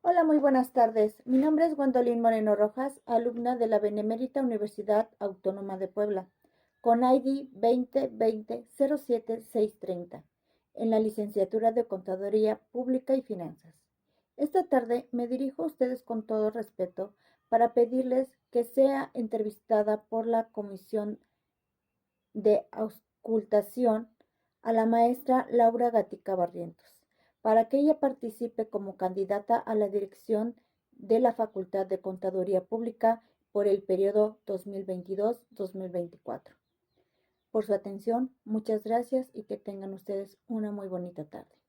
Hola, muy buenas tardes. Mi nombre es Gwendolyn Moreno Rojas, alumna de la Benemérita Universidad Autónoma de Puebla, con ID 2020-07630, en la licenciatura de Contaduría Pública y Finanzas. Esta tarde me dirijo a ustedes con todo respeto para pedirles que sea entrevistada por la Comisión de Auscultación a la maestra Laura Gatica Barrientos, para que ella participe como candidata a la dirección de la Facultad de Contaduría Pública por el periodo 2022-2024. Por su atención, muchas gracias y que tengan ustedes una muy bonita tarde.